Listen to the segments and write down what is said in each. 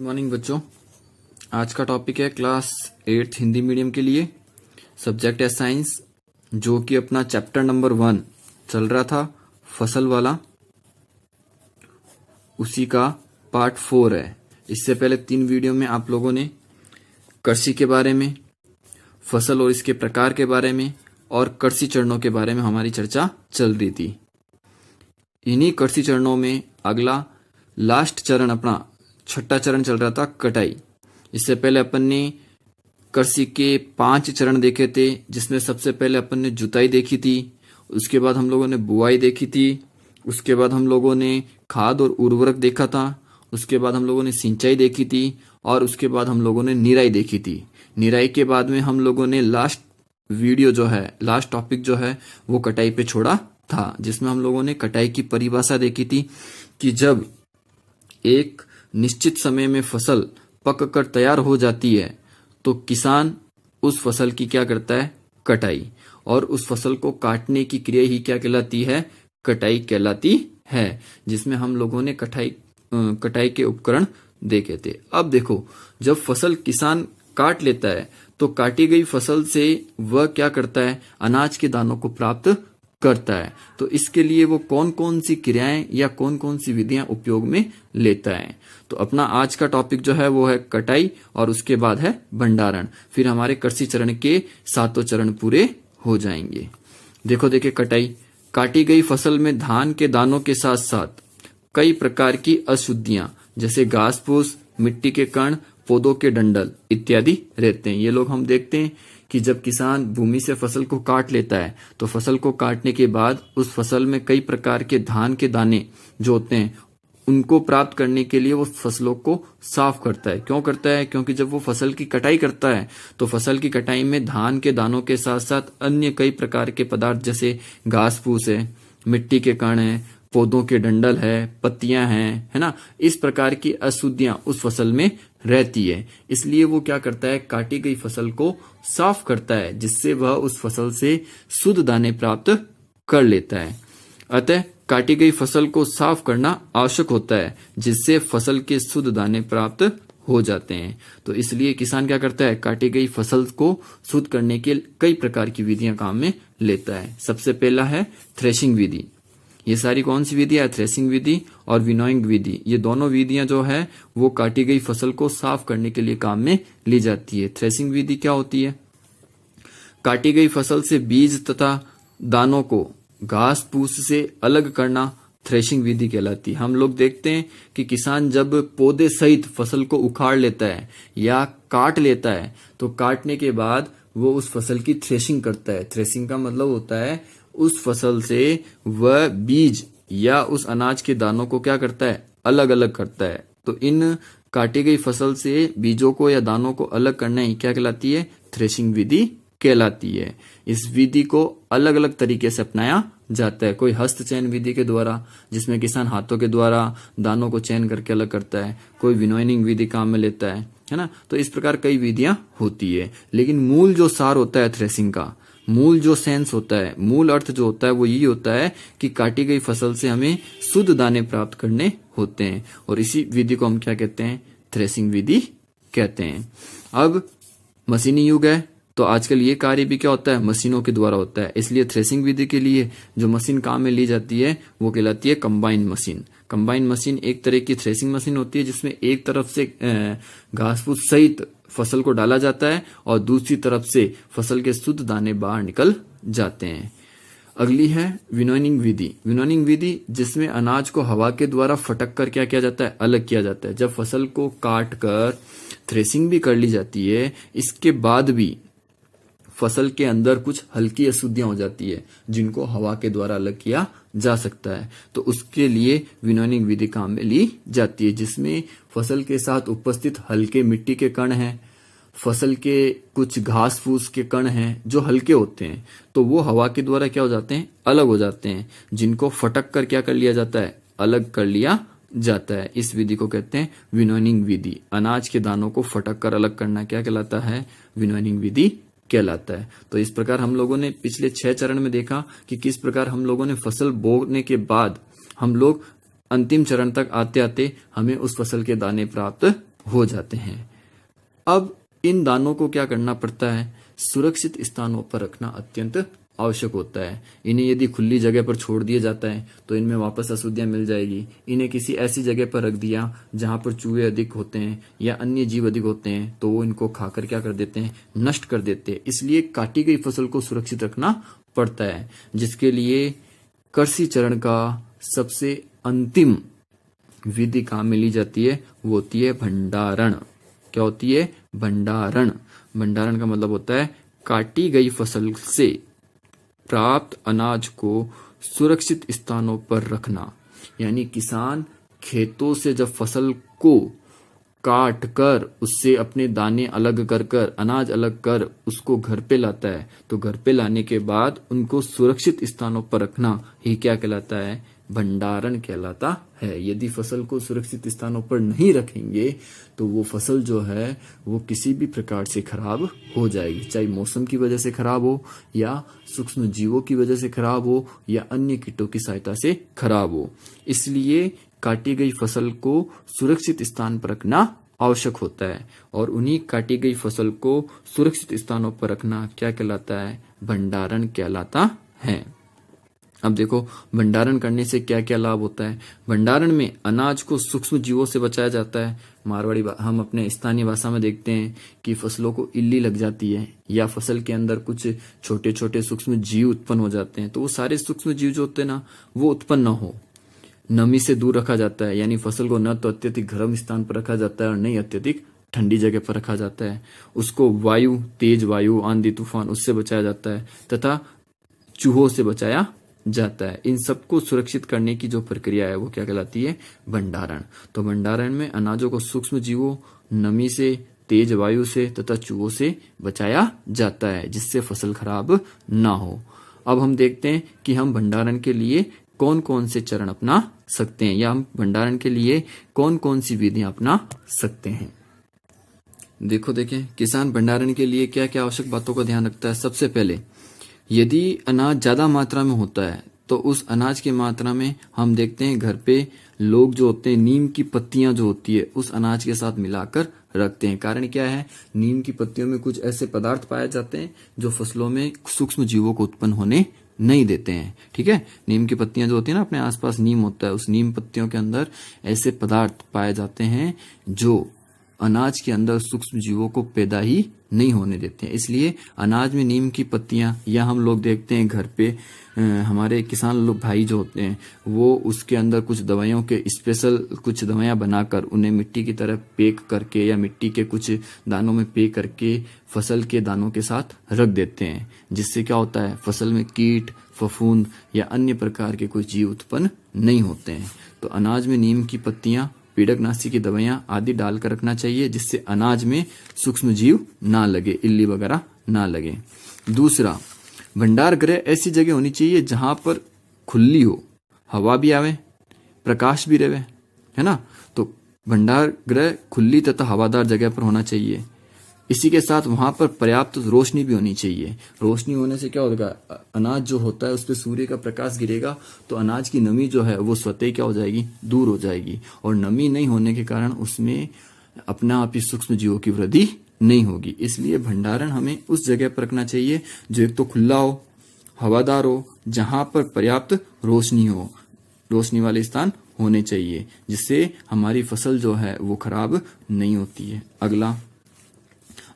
Morning बच्चों। आज का टॉपिक है क्लास 8th हिंदी मीडियम के लिए, सब्जेक्ट है साइंस, जो कि अपना चैप्टर नंबर 1 चल रहा था फसल वाला, उसी का पार्ट 4 है। इससे पहले 3 वीडियो में आप लोगों ने कृषि के बारे में, फसल और इसके प्रकार के बारे में और कृषि चरणों के बारे में हमारी चर्चा चल रही थी। इन्हीं कृषि चरणों में अगला लास्ट चरण, अपना छठा चरण चल रहा था कटाई। इससे पहले अपन ने कृषि के 5 चरण देखे थे, जिसमें सबसे पहले अपन ने जुताई देखी थी, उसके बाद हम लोगों ने बुआई देखी थी, उसके बाद हम लोगों ने खाद और उर्वरक देखा था, उसके बाद हम लोगों ने सिंचाई देखी थी और उसके बाद हम लोगों ने निराई देखी थी। निराई के बाद में हम लोगों ने लास्ट वीडियो जो है, लास्ट टॉपिक जो है वो कटाई पे छोड़ा था, जिसमें हम लोगों ने कटाई की परिभाषा देखी थी कि जब एक निश्चित समय में फसल पक कर तैयार हो जाती है तो किसान उस फसल की क्या करता है, कटाई, और उस फसल को काटने की क्रिया ही क्या कहलाती है, कटाई कहलाती है, जिसमें हम लोगों ने कटाई के उपकरण देखे थे। अब देखो, जब फसल किसान काट लेता है तो काटी गई फसल से वह क्या करता है, अनाज के दानों को प्राप्त करता है। तो इसके लिए वो कौन कौन सी क्रियाएं या कौन कौन सी विधियां उपयोग में लेता है। तो अपना आज का टॉपिक जो है वो है कटाई और उसके बाद है भंडारण। फिर हमारे कृषि चरण के 7 चरण पूरे हो जाएंगे। देखिए कटाई, काटी गई फसल में धान के दानों के साथ साथ कई प्रकार की अशुद्धियां जैसे घास फूस, मिट्टी के कण, पौधों के डंडल इत्यादि रहते हैं। ये लोग हम देखते हैं कि जब किसान भूमि से फसल को काट लेता है तो फसल को काटने के बाद उस फसल में कई प्रकार के धान के दाने जो होते हैं उनको प्राप्त करने के लिए वो फसलों को साफ करता है। क्यों करता है? क्योंकि जब वो फसल की कटाई करता है तो फसल की कटाई में धान के दानों के साथ साथ अन्य कई प्रकार के पदार्थ जैसे घास फूस है, मिट्टी के कण है, पौधों के डंडल है, पत्तियां हैं, है ना, इस प्रकार की अशुद्धियां उस फसल में रहती है। इसलिए वो क्या करता है, काटी गई फसल को साफ करता है, जिससे वह उस फसल से शुद्ध दाने प्राप्त कर लेता है। अतः काटी गई फसल को साफ करना आवश्यक होता है, जिससे फसल के शुद्ध दाने प्राप्त हो जाते हैं। तो इसलिए किसान क्या करता है, काटी गई फसल को शुद्ध करने के कई प्रकार की विधियां काम में लेता है। सबसे पहला है थ्रेशिंग विधि। ये सारी कौन सी विधि है, थ्रेसिंग विधि और विनोइंग विधि। ये दोनों विधियां जो है वो काटी गई फसल को साफ करने के लिए काम में ली जाती है। थ्रेसिंग विधि क्या होती है, काटी गई फसल से बीज तथा दानों को घास फूस से अलग करना थ्रेशिंग विधि कहलाती है। हम लोग देखते हैं कि किसान जब पौधे सहित फसल को उखाड़ लेता है या काट लेता है तो काटने के बाद वो उस फसल की थ्रेशिंग करता है। थ्रेशिंग का मतलब होता है उस फसल से वह बीज या उस अनाज के दानों को क्या करता है, अलग अलग करता है। तो इन काटी गई फसल से बीजों को या दानों को अलग करना ही क्या कहलाती है, थ्रेशिंग विधि कहलाती है। इस विधि को अलग अलग तरीके से अपनाया जाता है। कोई हस्त चयन विधि के द्वारा, जिसमें किसान हाथों के द्वारा दानों को चयन करके अलग करता है। कोई विनोइंग विधि काम में लेता है ना। तो इस प्रकार कई विधियां होती है, लेकिन मूल जो सार होता है थ्रेसिंग का, मूल जो सेंस होता है, मूल अर्थ जो होता है वो यही होता है कि काटी गई फसल से हमें शुद्ध दाने प्राप्त करने होते हैं, और इसी विधि को हम क्या कहते हैं, थ्रेसिंग विधि कहते हैं। अब मशीनी युग है तो आजकल ये कार्य भी क्या होता है, मशीनों के द्वारा होता है। इसलिए थ्रेसिंग विधि के लिए जो मशीन काम में ली जाती है वो कहलाती है कंबाइन मशीन। कंबाइन मशीन एक तरह की थ्रेसिंग मशीन होती है जिसमें एक तरफ से घास फूस सहित फसल को डाला जाता है और दूसरी तरफ से फसल के शुद्ध दाने बाहर निकल जाते हैं। अगली है विनोइंग विधि। विनोइंग विधि जिसमें अनाज को हवा के द्वारा फटक कर क्या किया जाता है, अलग किया जाता है। जब फसल को काट कर थ्रेसिंग भी कर ली जाती है, इसके बाद भी फसल के अंदर कुछ हल्की अशुद्धियां हो जाती है जिनको हवा के द्वारा अलग किया जा सकता है। तो उसके लिए विनोइंग विधि काम में ली जाती है, जिसमें फसल के साथ उपस्थित हल्के मिट्टी के कण हैं, फसल के कुछ घास फूस के कण हैं जो हल्के होते हैं, तो वो हवा के द्वारा क्या हो जाते हैं, अलग हो जाते हैं, जिनको फटक कर क्या कर लिया जाता है, अलग कर लिया जाता है। इस विधि को कहते हैं विनोइंग विधि। अनाज के दानों को फटक कर अलग करना क्या कहलाता है, विनोइंग विधि कहलाता है। तो इस प्रकार हम लोगों ने पिछले 6 चरण में देखा कि किस प्रकार हम लोगों ने फसल बोने के बाद हम लोग अंतिम चरण तक आते आते हमें उस फसल के दाने प्राप्त हो जाते हैं। अब इन दानों को क्या करना पड़ता है, सुरक्षित स्थानों पर रखना अत्यंत आवश्यक होता है। इन्हें यदि खुली जगह पर छोड़ दिया जाता है तो इनमें वापस अशुद्धियां मिल जाएगी। इन्हें किसी ऐसी जगह पर रख दिया जहां पर चूहे अधिक होते हैं या अन्य जीव अधिक होते हैं तो वो इनको खाकर क्या कर देते हैं, नष्ट कर देते हैं। इसलिए काटी गई फसल को सुरक्षित रखना पड़ता है, जिसके लिए कृषि चरण का सबसे अंतिम विधि काम में ली जाती है, वो होती है भंडारण। क्या होती है, भंडारण। भंडारण का मतलब होता है काटी गई फसल से प्राप्त अनाज को सुरक्षित स्थानों पर रखना। यानी किसान खेतों से जब फसल को काट कर उससे अपने दाने अलग कर कर अनाज अलग कर उसको घर पे लाता है, तो घर पे लाने के बाद उनको सुरक्षित स्थानों पर रखना ही क्या कहलाता है, भंडारण कहलाता है। यदि फसल को सुरक्षित स्थानों पर नहीं रखेंगे तो वो फसल जो है वो किसी भी प्रकार से खराब हो जाएगी, चाहे मौसम की वजह से खराब हो या सूक्ष्म जीवों की वजह से खराब हो या अन्य कीटों की सहायता से खराब हो। इसलिए काटी गई फसल को सुरक्षित स्थान पर रखना आवश्यक होता है, और उन्हीं काटी गई फसल को सुरक्षित स्थानों पर रखना क्या कहलाता है, भंडारण कहलाता है। अब देखो भंडारण करने से क्या क्या लाभ होता है। भंडारण में अनाज को सूक्ष्म जीवों से बचाया जाता है। मारवाड़ी हम अपने स्थानीय भाषा में देखते हैं कि फसलों को इल्ली लग जाती है या फसल के अंदर कुछ छोटे छोटे सूक्ष्म जीव उत्पन्न हो जाते हैं, तो वो सारे सूक्ष्म जीव जो होते हैं ना वो उत्पन्न न हो। नमी से दूर रखा जाता है, यानी फसल को न तो अत्यधिक गर्म स्थान पर रखा जाता है और नहीं अत्यधिक ठंडी जगह पर रखा जाता है। उसको वायु, तेज वायु, आंधी तूफान उससे बचाया जाता है तथा चूहों से बचाया जाता है। इन सबको सुरक्षित करने की जो प्रक्रिया है वो क्या कहलाती है, भंडारण। तो भंडारण में अनाजों को सूक्ष्म जीवों, नमी से, तेज वायु से तथा चूहों से बचाया जाता है, जिससे फसल खराब ना हो। अब हम देखते हैं कि हम भंडारण के लिए कौन कौन से चरण अपना सकते हैं, या हम भंडारण के लिए कौन कौन सी विधियां अपना सकते हैं। देखें किसान भंडारण के लिए क्या क्या आवश्यक बातों का ध्यान रखता है। सबसे पहले यदि अनाज ज्यादा मात्रा में होता है तो उस अनाज की मात्रा में हम देखते हैं घर पे लोग जो होते हैं नीम की पत्तियां जो होती है उस अनाज के साथ मिलाकर रखते हैं। कारण क्या है, नीम की पत्तियों में कुछ ऐसे पदार्थ पाए जाते हैं जो फसलों में सूक्ष्म जीवों को उत्पन्न होने नहीं देते हैं। ठीक है, नीम की पत्तियां जो होती है ना, अपने आसपास नीम होता है, उस नीम पत्तियों के अंदर ऐसे पदार्थ पाए जाते हैं जो अनाज के अंदर सूक्ष्म जीवों को पैदा ही नहीं होने देते हैं। इसलिए अनाज में नीम की पत्तियां, या हम लोग देखते हैं घर पे हमारे किसान लोग भाई जो होते हैं वो उसके अंदर कुछ दवाइयों के स्पेशल कुछ दवाइयां बनाकर उन्हें मिट्टी की तरह पैक करके या मिट्टी के कुछ दानों में पैक करके फसल के दानों के साथ रख देते हैं, जिससे क्या होता है, फसल में कीट, फफूंद या अन्य प्रकार के कोई जीव उत्पन्न नहीं होते हैं। तो अनाज में नीम की पत्तियां, पीड़कनाशी की दवाइयां आदि डालकर रखना चाहिए, जिससे अनाज में सूक्ष्म जीव ना लगे, इल्ली वगैरह ना लगे। दूसरा, भंडार गृह ऐसी जगह होनी चाहिए जहां पर खुली हो, हवा भी आवे, प्रकाश भी रहे, है ना। तो भंडार गृह खुली तथा हवादार जगह पर होना चाहिए। इसी के साथ वहां पर पर्याप्त रोशनी भी होनी चाहिए। रोशनी होने से क्या होगा, अनाज जो होता है उस पर सूर्य का प्रकाश गिरेगा तो अनाज की नमी जो है वो स्वतः ही क्या हो जाएगी, दूर हो जाएगी, और नमी नहीं होने के कारण उसमें अपना आप ही सूक्ष्म जीवों की वृद्धि नहीं होगी। इसलिए भंडारण हमें उस जगह पर रखना चाहिए जो एक तो खुला हो, हवादार हो, जहां पर पर्याप्त रोशनी हो, रोशनी वाले स्थान होने चाहिए, जिससे हमारी फसल जो है वो खराब नहीं होती है। अगला,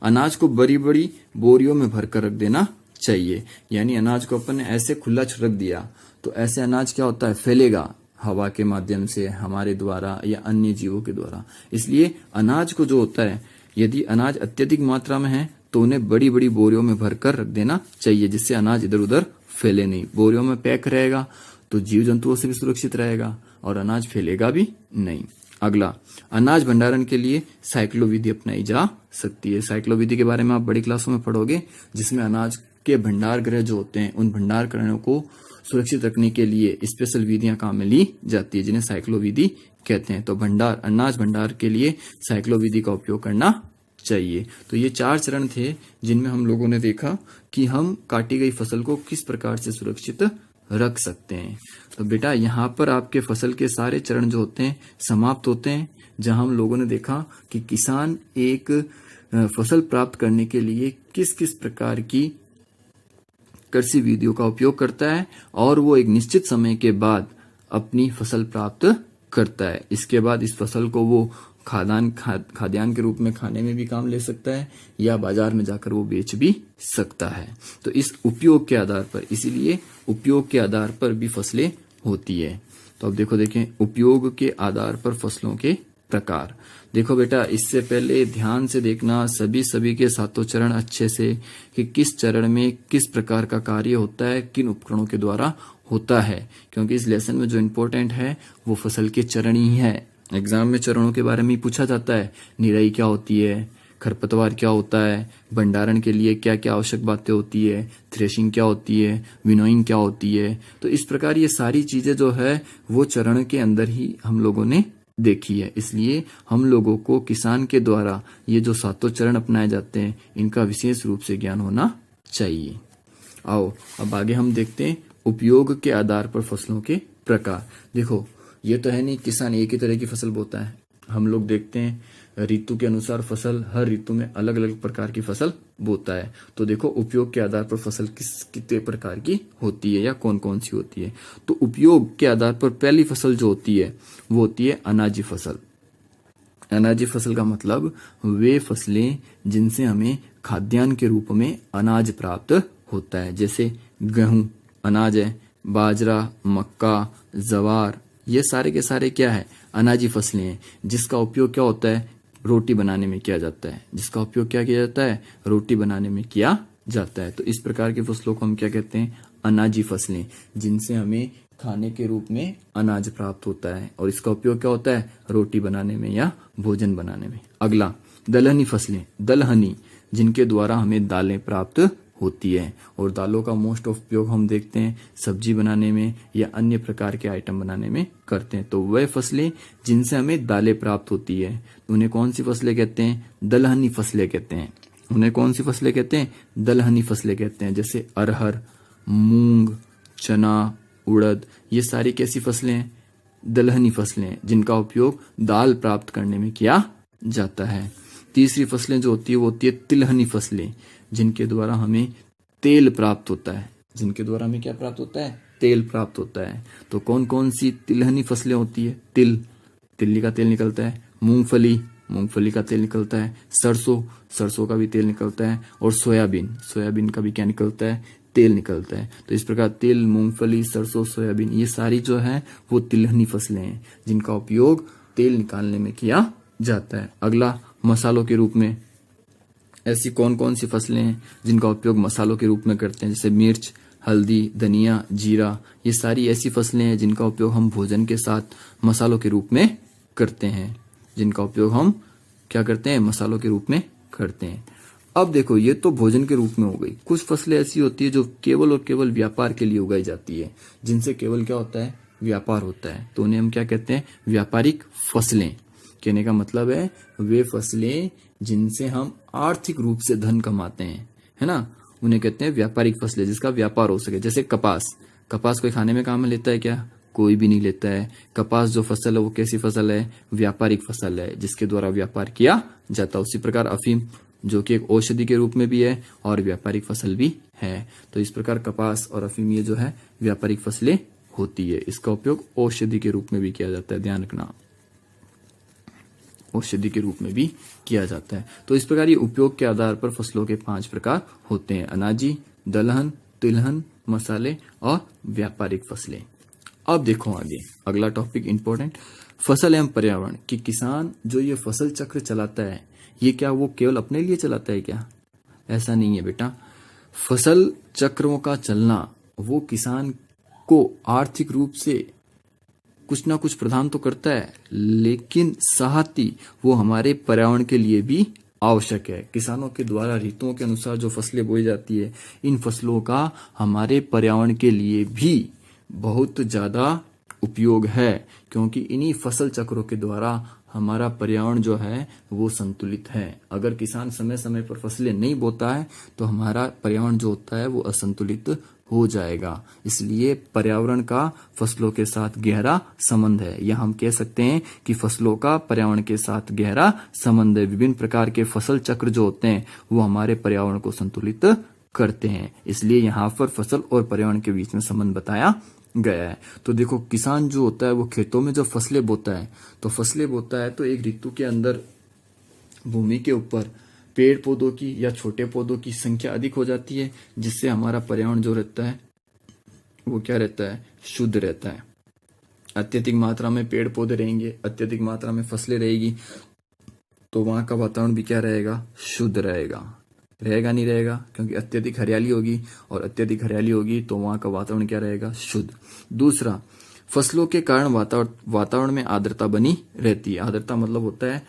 अनाज को बड़ी बड़ी बोरियों में भरकर रख देना चाहिए। यानी अनाज को अपन ने ऐसे खुला रख दिया तो ऐसे अनाज क्या होता है, फैलेगा हवा के माध्यम से, हमारे द्वारा या अन्य जीवों के द्वारा। इसलिए अनाज को जो होता है, यदि अनाज अत्यधिक मात्रा में है तो उन्हें बड़ी बड़ी बोरियों में भरकर रख देना चाहिए, जिससे अनाज इधर उधर फैले नहीं। बोरियों में पैक रहेगा तो जीव जंतुओं से भी सुरक्षित रहेगा और अनाज फैलेगा भी नहीं। अगला, अनाज भंडारण के लिए साइक्लो विधि अपनाई जा सकती है। साइक्लो विधि के बारे में आप बड़ी क्लासों में पढ़ोगे, जिसमें अनाज के भंडार गृह जो होते हैं उन भंडार गृहों को सुरक्षित रखने के लिए स्पेशल विधियां काम में ली जाती है, जिन्हें साइक्लो विधि कहते हैं। तो अनाज भंडार के लिए साइक्लो विधि का उपयोग करना चाहिए। तो ये 4 चरण थे जिनमें हम लोगों ने देखा कि हम काटी गई फसल को किस प्रकार से सुरक्षित रख सकते हैं। तो बेटा यहाँ पर आपके फसल के सारे चरण जो होते हैं समाप्त होते हैं, जहां हम लोगों ने देखा कि किसान एक फसल प्राप्त करने के लिए किस किस प्रकार की कृषि विधियों का उपयोग करता है और वो एक निश्चित समय के बाद अपनी फसल प्राप्त करता है। इसके बाद इस फसल को वो खाद्यान्न के रूप में खाने में भी काम ले सकता है या बाजार में जाकर वो बेच भी सकता है। तो इस उपयोग के आधार पर, इसीलिए उपयोग के आधार पर भी फसलें होती है। तो अब देखें उपयोग के आधार पर फसलों के प्रकार। देखो बेटा, इससे पहले ध्यान से देखना सभी के सातों चरण अच्छे से, कि किस चरण में किस प्रकार का कार्य होता है, किन उपकरणों के द्वारा होता है, क्योंकि इस लेसन में जो इम्पोर्टेंट है वो फसल के चरण ही है। एग्जाम में चरणों के बारे में पूछा जाता है, निराई क्या होती है, खरपतवार क्या होता है, भंडारण के लिए क्या क्या आवश्यक बातें होती है, थ्रेशिंग क्या होती है, विनोइंग क्या होती है। तो इस प्रकार ये सारी चीजें जो है वो चरण के अंदर ही हम लोगों ने देखी है। इसलिए हम लोगों को किसान के द्वारा ये जो सातों चरण अपनाए जाते हैं इनका विशेष रूप से ज्ञान होना चाहिए। आओ अब आगे हम देखते हैं उपयोग के आधार पर फसलों के प्रकार। देखो ये तो है नहीं किसान एक ही तरह की फसल बोता है, हम लोग देखते हैं ऋतु के अनुसार फसल, हर ऋतु में अलग अलग प्रकार की फसल बोता है। तो देखो उपयोग के आधार पर फसल कितने प्रकार की होती है या कौन कौन सी होती है। तो उपयोग के आधार पर पहली फसल जो होती है वो होती है अनाजी फसल। अनाजी फसल का मतलब वे फसलें जिनसे हमें खाद्यान्न के रूप में अनाज प्राप्त होता है, जैसे गेहूं अनाज है, बाजरा, मक्का, जवार, ये सारे के सारे क्या है, अनाजी फसलें हैं, जिसका उपयोग क्या होता है, रोटी बनाने में किया जाता है। जिसका उपयोग क्या किया जाता है, रोटी बनाने में किया जाता है। तो इस प्रकार की फसलों को हम क्या कहते हैं, अनाजी फसलें, जिनसे हमें खाने के रूप में अनाज प्राप्त होता है और इसका उपयोग क्या होता है, रोटी बनाने में या भोजन बनाने में। अगला दलहनी फसलें, दलहनी, जिनके द्वारा हमें दालें प्राप्त होती है और दालों का मोस्ट ऑफ उपयोग हम देखते हैं सब्जी बनाने में या अन्य प्रकार के आइटम बनाने में करते हैं। तो वह फसलें जिनसे हमें दालें प्राप्त होती है उन्हें कौन सी फसलें कहते हैं, दलहनी फसलें कहते हैं। उन्हें कौन सी फसलें कहते हैं, दलहनी फसलें कहते हैं। जैसे अरहर, मूंग, चना, उड़द, ये सारी कैसी फसलें हैं, दलहनी फसलें, जिनका उपयोग दाल प्राप्त करने में किया जाता है। तीसरी फसलें जो होती है वो होती है तिलहनी फसलें, जिनके द्वारा हमें तेल प्राप्त होता है। जिनके द्वारा हमें क्या प्राप्त होता है, तेल प्राप्त होता है। तो कौन कौन सी तिलहनी फसलें होती है, तिल्ली का तेल निकलता है, मूंगफली का तेल निकलता है, सरसों का भी तेल निकलता है, और सोयाबीन का भी क्या निकलता है, तेल निकलता है। तो इस प्रकार तिल, मूंगफली, सरसों, सोयाबीन, ये सारी जो है वो तिलहनी फसलें हैं जिनका उपयोग तेल निकालने में किया जाता है। अगला मसालों के रूप में ऐसी कौन कौन सी फसलें हैं जिनका उपयोग मसालों के रूप में करते हैं, जैसे मिर्च, हल्दी, धनिया, जीरा, ये सारी ऐसी फसलें हैं जिनका उपयोग हम भोजन के साथ मसालों के रूप में करते हैं। जिनका उपयोग हम क्या करते हैं, मसालों के रूप में करते हैं। अब देखो ये तो भोजन के रूप में हो गई। कुछ फसलें ऐसी होती है जो केवल और केवल व्यापार के लिए उगाई जाती है, जिनसे केवल क्या होता है, व्यापार होता है। तो उन्हें हम क्या कहते हैं, व्यापारिक फसलें। कहने का मतलब है वे फसलें जिनसे हम आर्थिक रूप से धन कमाते हैं, है ना, उन्हें कहते हैं व्यापारिक फसलें, जिसका व्यापार हो सके। जैसे कपास कोई खाने में काम में लेता है क्या, कोई भी नहीं लेता है। कपास जो फसल है वो कैसी फसल है, व्यापारिक फसल है, जिसके द्वारा व्यापार किया जाता है। उसी प्रकार अफीम, जो कि एक औषधि के रूप में भी है और व्यापारिक फसल भी है। तो इस प्रकार कपास और अफीम ये जो है व्यापारिक फसलें होती है। इसका उपयोग औषधि के रूप में भी किया जाता है, ध्यान रखना, औषधि के रूप में भी किया जाता है। तो इस प्रकार ये उपयोग के आधार पर फसलों के 5 प्रकार होते हैं, अनाजी, दलहन, तिलहन, मसाले और व्यापारिक फसलें। अब देखो आगे अगला टॉपिक इंपॉर्टेंट, फसल एवं पर्यावरण। कि किसान जो ये फसल चक्र चलाता है ये क्या वो केवल अपने लिए चलाता है क्या, ऐसा नहीं है बेटा। फसल चक्रों का चलना वो किसान को आर्थिक रूप से कुछ ना कुछ प्रदान तो करता है, लेकिन साथ ही वो हमारे पर्यावरण के लिए भी आवश्यक है। किसानों के द्वारा ऋतुओं के अनुसार जो फसलें बोई जाती है, इन फसलों का हमारे पर्यावरण के लिए भी बहुत ज्यादा उपयोग है, क्योंकि इन्हीं फसल चक्रों के द्वारा हमारा पर्यावरण जो है वो संतुलित है। अगर किसान समय समय पर फसलें नहीं बोता है तो हमारा पर्यावरण जो होता है वो असंतुलित हो जाएगा। इसलिए पर्यावरण का फसलों के साथ गहरा संबंध है, या हम कह सकते हैं कि फसलों का पर्यावरण के साथ गहरा संबंध है। विभिन्न प्रकार के फसल चक्र जो होते हैं वो हमारे पर्यावरण को संतुलित करते हैं, इसलिए यहाँ पर फसल और पर्यावरण के बीच में संबंध बताया गया है। तो देखो, किसान जो होता है वो खेतों में जब फसलें बोता है तो एक ऋतु के अंदर भूमि के ऊपर पेड़ पौधों की या छोटे पौधों की संख्या अधिक हो जाती है, जिससे हमारा पर्यावरण जो रहता है वो क्या रहता है, शुद्ध रहता है। अत्यधिक मात्रा में पेड़ पौधे रहेंगे, अत्यधिक मात्रा में फसलें रहेगी, तो वहां का वातावरण भी क्या रहेगा, शुद्ध रहेगा। नहीं रहेगा, क्योंकि अत्यधिक हरियाली होगी, और अत्यधिक हरियाली होगी तो वहां का वातावरण क्या रहेगा, शुद्ध। दूसरा, फसलों के कारण वातावरण में आर्द्रता बनी रहती है। आर्द्रता मतलब होता है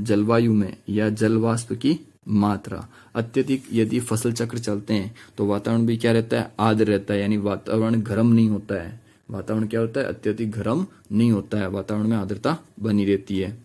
जलवायु में या जल वाष्प की मात्रा। अत्यधिक यदि फसल चक्र चलते हैं तो वातावरण भी क्या रहता है, आर्द्र रहता है, यानी वातावरण गर्म नहीं होता है। वातावरण क्या होता है, अत्यधिक गर्म नहीं होता है, वातावरण में आर्द्रता बनी रहती है।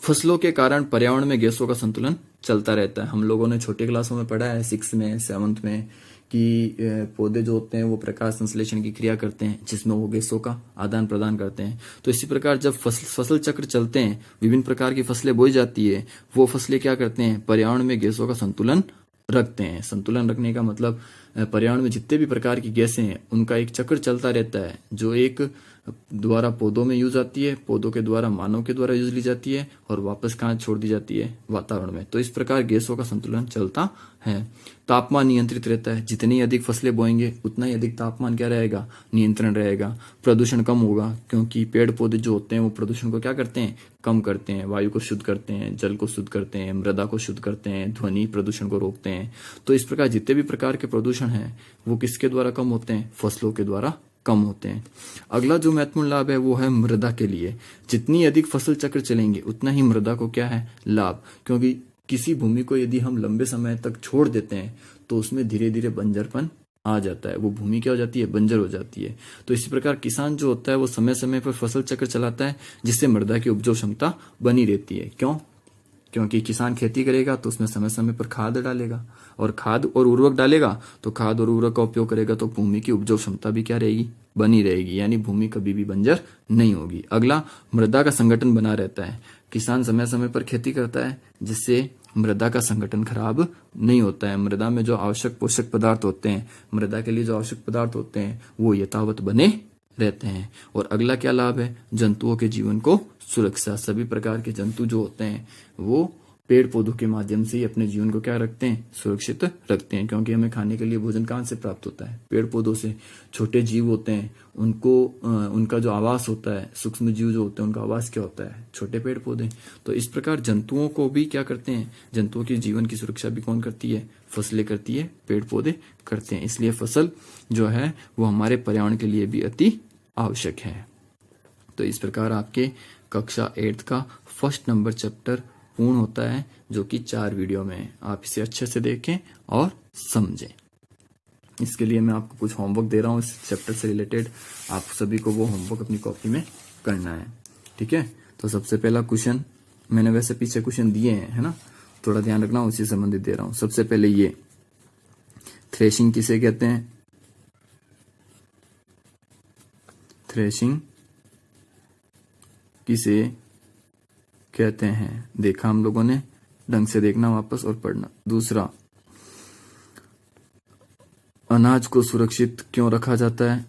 फसलों के कारण पर्यावरण में गैसों का संतुलन चलता रहता है। हम लोगों ने छोटी क्लासों में पढ़ा है, 6 में 7th में, कि पौधे जो होते हैं वो प्रकाश संश्लेषण की क्रिया करते हैं, जिसमें वो गैसों का आदान प्रदान करते हैं। तो इसी प्रकार जब फसल चक्र चलते हैं, विभिन्न प्रकार की फसलें बोई जाती है, वो फसलें क्या करते हैं, पर्यावरण में गैसों का संतुलन रखते हैं। संतुलन रखने का मतलब पर्यावरण में जितने भी प्रकार की गैसें हैं उनका एक चक्र चलता रहता है, जो एक द्वारा पौधों में यूज आती है, पौधों के द्वारा मानव के द्वारा यूज ली जाती है, और वापस कहाँ छोड़ दी जाती है, वातावरण में। तो इस प्रकार गैसों का संतुलन चलता है। तापमान नियंत्रित रहता है, जितनी अधिक फसलें बोएंगे उतना ही अधिक तापमान क्या रहेगा, नियंत्रण रहेगा। प्रदूषण कम होगा, क्योंकि पेड़ पौधे जो होते हैं वो प्रदूषण को क्या करते हैं, कम करते हैं, वायु को शुद्ध करते हैं, जल को शुद्ध करते हैं, मृदा को शुद्ध करते हैं, ध्वनि प्रदूषण को रोकते हैं। तो इस प्रकार जितने भी प्रकार के प्रदूषण हैं वो किसके द्वारा कम होते हैं, फसलों के द्वारा कम होते हैं। अगला जो महत्वपूर्ण लाभ है वो है मृदा के लिए। जितनी अधिक फसल चक्र चलेंगे उतना ही मृदा को क्या है, लाभ, क्योंकि किसी भूमि को यदि हम लंबे समय तक छोड़ देते हैं तो उसमें धीरे धीरे बंजरपन आ जाता है, वो भूमि क्या हो जाती है, बंजर हो जाती है। तो इसी प्रकार किसान जो होता है वो समय समय पर फसल चक्र चलाता है, जिससे मृदा की उपजाऊ क्षमता बनी रहती है। क्यों? क्योंकि किसान खेती करेगा तो उसमें समय समय पर खाद डालेगा, और खाद और उर्वरक डालेगा, तो खाद और उर्वरक का उपयोग करेगा तो भूमि की उपजाऊ क्षमता भी क्या रहेगी, बनी रहेगी, यानी भूमि कभी भी बंजर नहीं होगी। अगला, मृदा का संगठन बना रहता है। किसान समय समय पर खेती करता है, जिससे मृदा का संगठन खराब नहीं होता है। मृदा में जो आवश्यक पोषक पदार्थ होते हैं, मृदा के लिए जो आवश्यक पदार्थ होते हैं वो यथावत बने रहते हैं। और अगला क्या लाभ है, जंतुओं के जीवन को सुरक्षा। सभी प्रकार के जंतु जो होते हैं वो पेड़ पौधों के माध्यम से ही अपने जीवन को क्या रखते हैं, सुरक्षित रखते हैं, क्योंकि हमें खाने के लिए भोजन कहाँ से प्राप्त होता है, पेड़ पौधों से। छोटे जीव होते हैं उनको उनका जो आवास होता है, सूक्ष्म जीव जो होते हैं उनका आवास क्या होता है, छोटे पेड़ पौधे। तो इस प्रकार जंतुओं को भी क्या करते हैं, जंतुओं के जीवन की सुरक्षा भी कौन करती है, फसलें करती है, पेड़ पौधे करते हैं। इसलिए फसल जो है वो हमारे पर्यावरण के लिए भी अति आवश्यक है। तो इस प्रकार आपके कक्षा 8th का फर्स्ट नंबर चैप्टर पूर्ण होता है, जो कि 4 वीडियो में है। आप इसे अच्छे से देखें और समझें। इसके लिए मैं आपको कुछ होमवर्क दे रहा हूँ इस चैप्टर से रिलेटेड। आप सभी को वो होमवर्क अपनी कॉपी में करना है, ठीक है। तो सबसे पहला क्वेश्चन, मैंने वैसे पीछे क्वेश्चन दिए हैं, है ना, थोड़ा ध्यान रखना, उसी संबंधित दे रहा हूँ। सबसे पहले ये थ्रेशिंग किसे कहते हैं, थ्रेशिंग किसे कहते हैं, देखा हम लोगों ने, ढंग से देखना वापस और पढ़ना। दूसरा, अनाज को सुरक्षित क्यों रखा जाता है,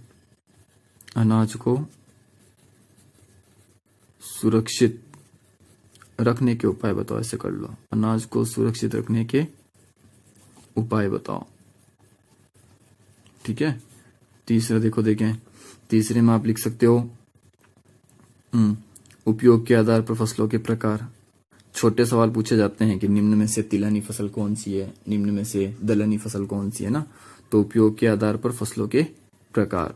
अनाज को सुरक्षित रखने के उपाय बताओ, ऐसे कर लो, अनाज को सुरक्षित रखने के उपाय बताओ, ठीक है। तीसरा देखो, देखें, तीसरे में आप लिख सकते हो उपयोग के आधार पर फसलों के प्रकार। छोटे सवाल पूछे जाते हैं कि निम्न में से तिलहनी फसल कौन सी है, निम्न में से दलहनी फसल कौन सी है ना। तो उपयोग के आधार पर फसलों के प्रकार।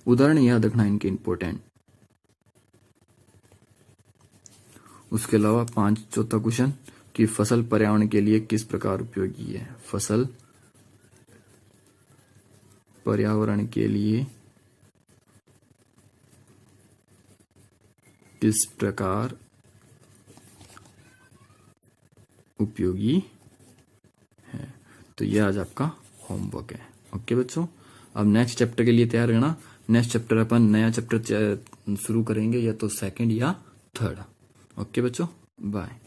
उदाहरण याद रखना इनके इंपॉर्टेंट। उसके अलावा 5 चौथा क्वेश्चन कि फसल पर्यावरण के लिए किस प्रकार उपयोगी है, फसल पर्यावरण के लिए किस प्रकार उपयोगी है। तो ये आज आपका होमवर्क है। ओके बच्चों, अब नेक्स्ट चैप्टर के लिए तैयार रहना। नेक्स्ट चैप्टर अपन नया चैप्टर शुरू करेंगे, या तो सेकंड या थर्ड। ओके बच्चों, बाय।